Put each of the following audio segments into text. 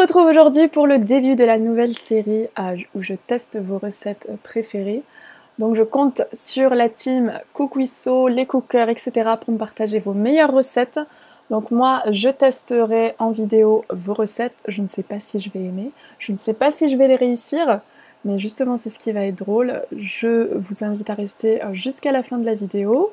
se retrouve aujourd'hui pour le début de la nouvelle série où je teste vos recettes préférées. Donc je compte sur la team Cookwisso, les cookers, etc. pour me partager vos meilleures recettes. Donc moi, je testerai en vidéo vos recettes. Je ne sais pas si je vais aimer, je ne sais pas si je vais les réussir, mais justement c'est ce qui va être drôle. Je vous invite à rester jusqu'à la fin de la vidéo.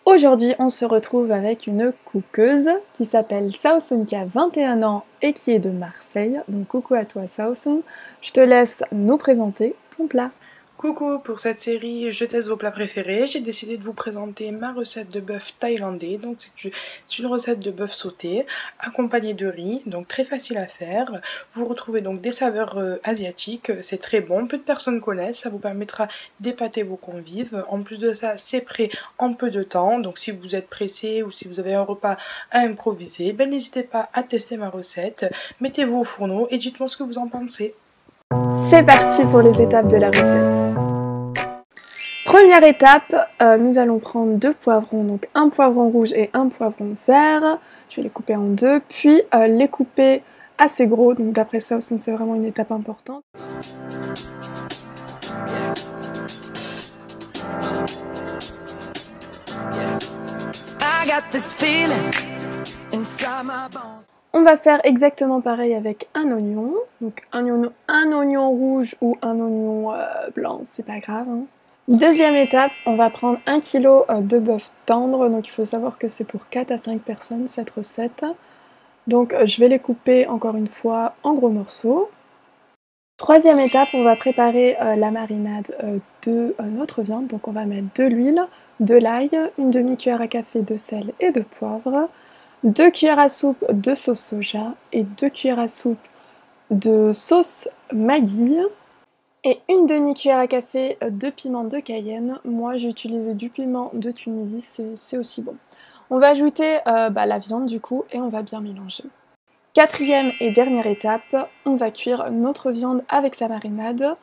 Aujourd'hui, on se retrouve avec une cookeuse qui s'appelle Saosun, qui a 21 ans et qui est de Marseille. Donc coucou à toi Saosun, je te laisse nous présenter ton plat. Coucou, pour cette série Je teste vos plats préférés, j'ai décidé de vous présenter ma recette de bœuf thaïlandais. Donc c'est une recette de bœuf sauté accompagnée de riz, donc très facile à faire. Vous retrouvez donc des saveurs asiatiques, c'est très bon, peu de personnes connaissent, ça vous permettra d'épater vos convives. En plus de ça, c'est prêt en peu de temps, donc si vous êtes pressé ou si vous avez un repas à improviser, ben n'hésitez pas à tester ma recette, mettez-vous au fourneau et dites-moi ce que vous en pensez. C'est parti pour les étapes de la recette. Première étape, nous allons prendre deux poivrons, donc un poivron rouge et un poivron vert. Je vais les couper en deux, puis les couper assez gros, donc d'après ça aussi c'est vraiment une étape importante. On va faire exactement pareil avec un oignon, donc un oignon rouge ou un oignon blanc, c'est pas grave. Hein. Deuxième étape, on va prendre 1 kg de bœuf tendre, donc il faut savoir que c'est pour 4 à 5 personnes cette recette. Donc je vais les couper encore une fois en gros morceaux. Troisième étape, on va préparer la marinade de notre viande, donc on va mettre de l'huile, de l'ail, une demi-cuillère à café de sel et de poivre, 2 cuillères à soupe de sauce soja et 2 cuillères à soupe de sauce Maggi et une demi-cuillère à café de piment de Cayenne. Moi j'ai utilisé du piment de Tunisie, c'est aussi bon. On va ajouter la viande du coup et on va bien mélanger. Quatrième et dernière étape, on va cuire notre viande avec sa marinade.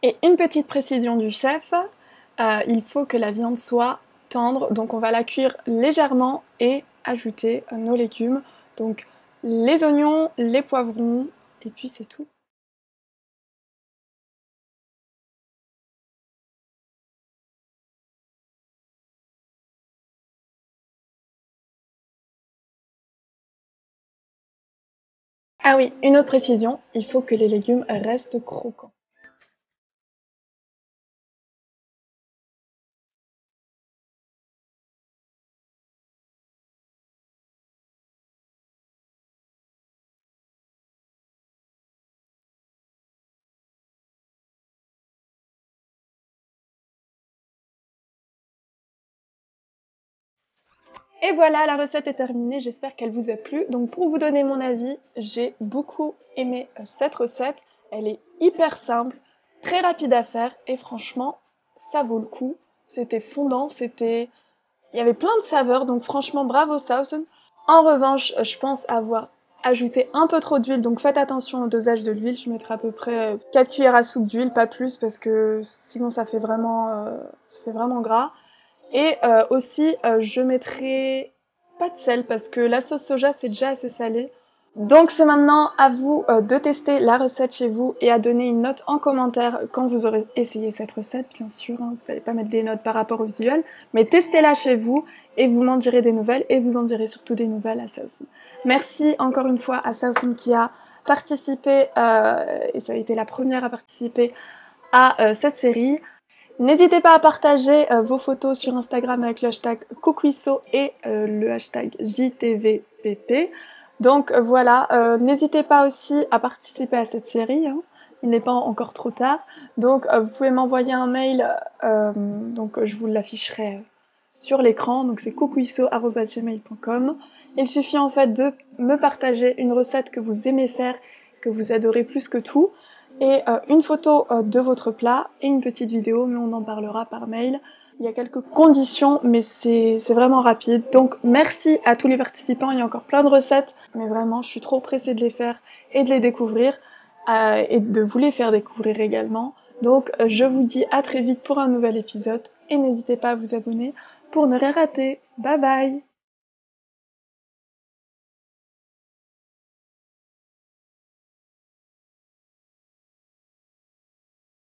Et une petite précision du chef, il faut que la viande soit tendre, donc on va la cuire légèrement et ajouter nos légumes, donc les oignons, les poivrons, et puis c'est tout. Ah oui, une autre précision, il faut que les légumes restent croquants. Et voilà, la recette est terminée, j'espère qu'elle vous a plu. Donc pour vous donner mon avis, j'ai beaucoup aimé cette recette. Elle est hyper simple, très rapide à faire et franchement, ça vaut le coup. C'était fondant, il y avait plein de saveurs, donc franchement bravo Sausen. En revanche, je pense avoir ajouté un peu trop d'huile, donc faites attention au dosage de l'huile. Je mettrai à peu près 4 cuillères à soupe d'huile, pas plus, parce que sinon ça fait vraiment gras. Et aussi, je mettrai pas de sel parce que la sauce soja c'est déjà assez salé. Donc c'est maintenant à vous de tester la recette chez vous et à donner une note en commentaire quand vous aurez essayé cette recette, bien sûr. Hein, vous n'allez pas mettre des notes par rapport au visuel, mais testez-la chez vous et vous m'en direz des nouvelles et vous en direz surtout des nouvelles à Saosun. Merci encore une fois à Saosun qui a participé, et ça a été la première à participer à cette série. N'hésitez pas à partager vos photos sur Instagram avec le hashtag Cookwisso et le hashtag JTVPP. Donc voilà, n'hésitez pas aussi à participer à cette série, hein. Il n'est pas encore trop tard. Donc vous pouvez m'envoyer un mail, donc je vous l'afficherai sur l'écran, donc c'est cookwisso@gmail.com. Il suffit en fait de me partager une recette que vous aimez faire, que vous adorez plus que tout, et une photo de votre plat et une petite vidéo, mais on en parlera par mail. Il y a quelques conditions, mais c'est vraiment rapide. Donc merci à tous les participants, il y a encore plein de recettes, mais vraiment je suis trop pressée de les faire et de les découvrir, et de vous les faire découvrir également. Donc je vous dis à très vite pour un nouvel épisode, et n'hésitez pas à vous abonner pour ne rien rater. Bye bye!